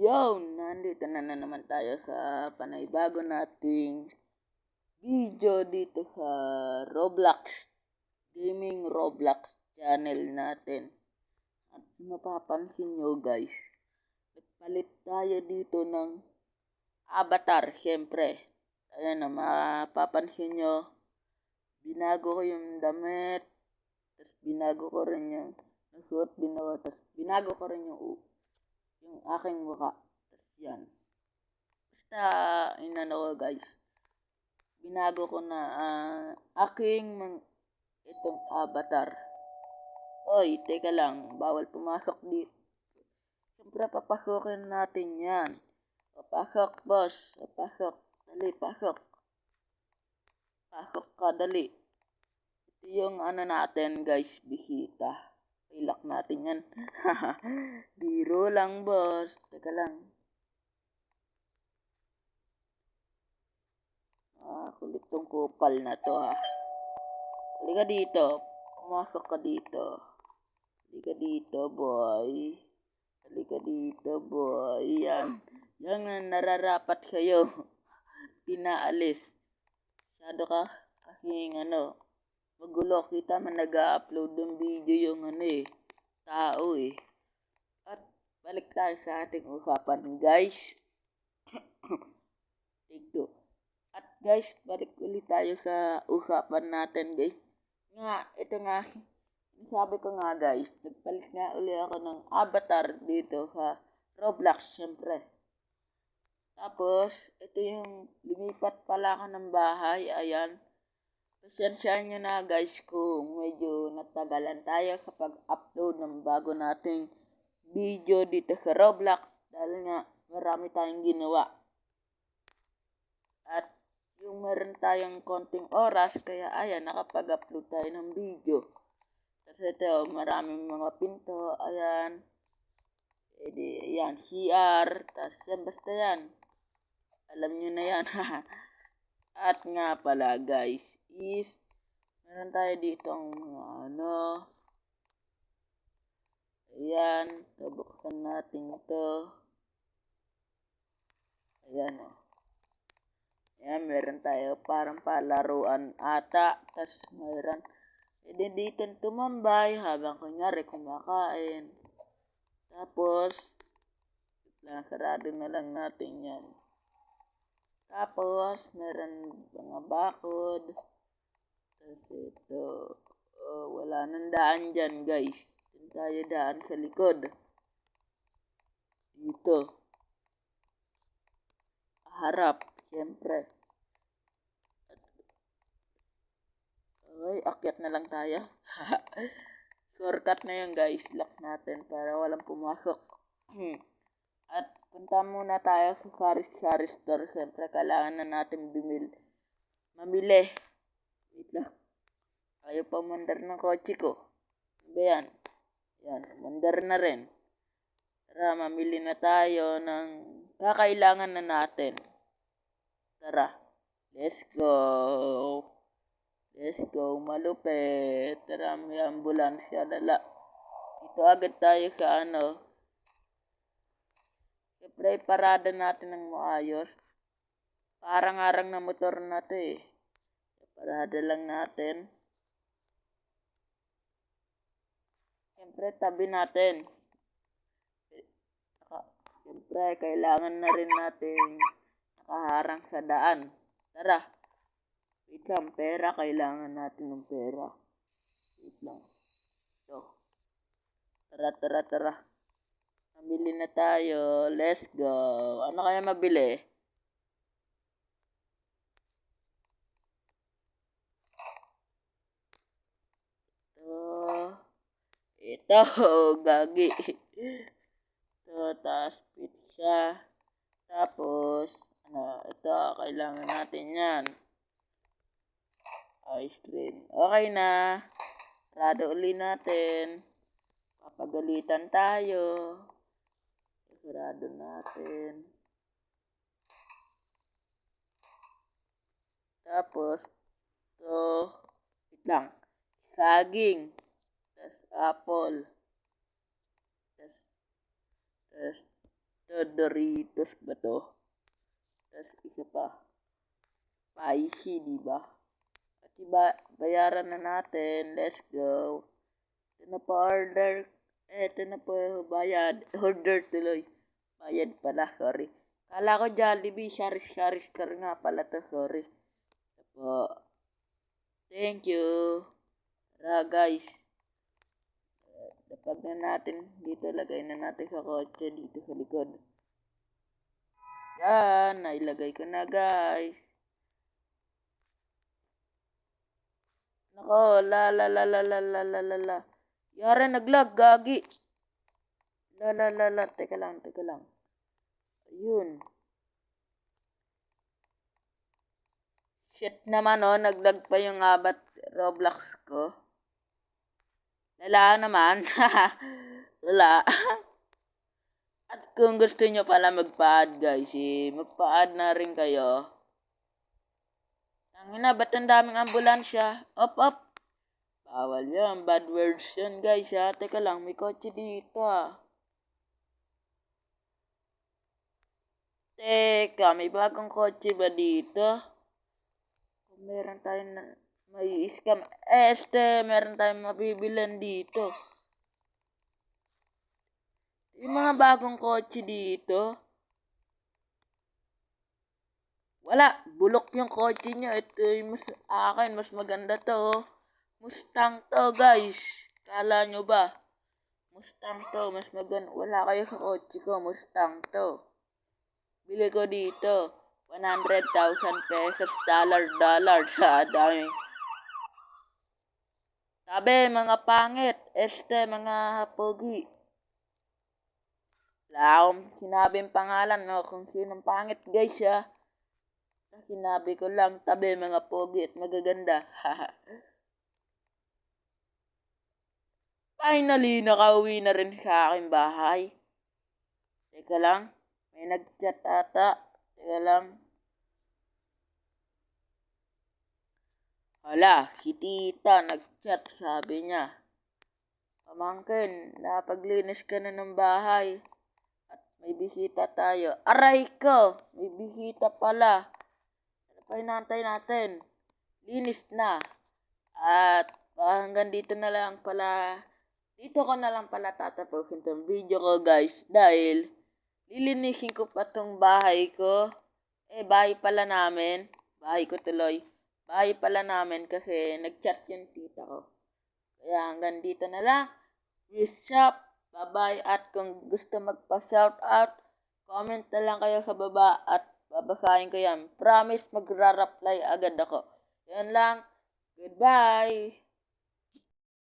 Yo, nandito na naman tayo sa panaybago nating video dito sa Roblox, Gaming Roblox channel natin. At mapapansin nyo guys, nagpalit tayo dito ng avatar, syempre. Ayan na, mapapansin nyo, binago ko yung damit, tapos binago ko rin yung nasuot din ako, tapos binago ko rin yung aking mukha. Tapos yan. Basta, inano ko guys, binago ko na itong avatar. Oy, teka lang, bawal pumasok dito. Siyempre, papasukin natin yan. Papasok, boss. Papasok. Dali, pasok. Pasok ka, dali. Ito yung ano natin, guys, bisita. Ilak natin yan. Biro lang, boss. Teka lang. Kulit tong kupal na to, ha. Halika dito. Pumasok ka dito. Halika dito, boy. Halika dito, boy. Yan. Yan nga, nararapat kayo. Pinaalis. Masyado ka kasing magulo. Kita man nag-upload ng video yung tao eh. At balik tayo sa ating usapan, guys. Take two. At guys, balik ulit tayo sa usapan natin, guys. Ito nga, sabi ko nga guys, nagpalit nga ulit ako ng avatar dito sa Roblox, syempre. Tapos, ito yung lumipat pala ako ng bahay, ayan. Pasensyaan nyo na guys kung medyo natagalan tayo sa pag-upload ng bago nating video dito sa Roblox dahil nga marami tayong ginawa. At yung meron tayong konting oras, kaya ayan, nakapag-upload tayo ng video. Kasi ito, maraming mga pinto, ayan. Edi, ayan, CR, tas yan, basta yan. Alam nyo na yan, At nga pala, guys, is, meron tayo dito ang mga ayan, tabuksan natin ito. Ayan, o. Ayan, meron tayo parang palaruan ata. Tapos meron, dito tumambay habang kunyari kumakain. Tapos, sarado na lang natin yan. Tapos, meron mga bakod. Tapos ito, wala nang daan dyan guys. Dito tayo daan sa likod. Dito. Harap, siyempre. Okay, akyat na lang tayo. Shortcut na yun guys. Lock natin para walang pumasok. At punta muna tayo sa sari-sari store. Siyempre, kailangan na natin mamili. Wait lang. Ayaw pa mandar ng kotse ko. Ano ba yan? Yan, mandar na rin. Tara, mamili na tayo ng kakailangan na natin. Tara, let's go. Let's go, malupit. Tara, may ambulansya, dala. Dito agad tayo sa Siyempre, parada natin ng maayos. Parang-arang na motor na to eh. Parada lang natin. Siyempre, tabi natin. Siyempre, kailangan na rin natin nakaharang sa daan. Tara. Wait lang, pera. Kailangan natin ng pera. Wait lang. Ito. Tara. Mabili na tayo. Let's go. Ano kaya mabili? Ito. Gagi. Ito. Tapos pizza. Tapos, ito. Kailangan natin yan. Ice cream. Okay na. Sarado uli natin. Papagalitan tayo. Sarado natin. Tapos, wait lang. Saging. Tapos apple. Tapos Ito, Doritos ba to? Tapos isa pa. Spicy, diba? At bayaran na natin. Let's go. Ito na po order. Ito na po bayad. Order tuloy. Bayad pala, sorry. Kala ko Jollibee, Sharis Car nga pala to, sorry. Ito po. Thank you. Tara guys. Dapag na natin. Dito lagay na natin sa kotse. Dito sa likod. Yan. Nailagay ko na guys. Nako. La. Yara naglag. Gagi. La. Teka lang. Ayun. Shit naman oh. Naglag pa yung abat Roblox ko. Lala naman. Lala. At kung gusto nyo pala magpa-add guys, magpa-add na rin kayo. Tangina, ba't ang daming ambulansya? Op. Bawal yan. Bad words yan guys ha. Teka lang, may kotse dito Teka, may bagong kotse ba dito? Kung meron tayong may scam. Meron tayong mabibilan dito. Yung mga bagong kotse dito. Wala, bulok yung kotse nyo. Ito yung akin, mas maganda to. Mustang to guys. Kala nyo ba? Mustang to, mas maganda. Wala kayo sa kotse ko, Mustang to. Bili ko dito. 100,000 pesos, dollar. Sa dami. Sabi, mga pangit. Mga pogi. Wala akong sinabing pangalan, no? Kung sinong pangit, guys, Sinabi ko lang, tabi, mga pogi at magaganda. Finally, nakauwi na rin sa aking bahay. Teka lang, may nag-chat ata. Teka lang. Hala, si tita nag-chat, sabi niya. Pamangkin, napaglinis ka na ng bahay. At may bisita tayo. Aray ko! May bisita pala. Ano pa hinantay natin? Linis na. At hanggang dito na lang pala. Dito ko na lang pala tatapusin tong video ko guys. Dahil lilinisin ko pa tong bahay ko. Bahay pala namin. Bahay ko tuloy. Bahay pala namin kasi nag-chat yung tita ko. Kaya hanggang dito na lang. Peace up. Bye-bye. At kung gusto magpa-shoutout, comment na lang kayo sa baba at babasahin ko yan. Promise magra-reply agad ako. Yan lang. Goodbye.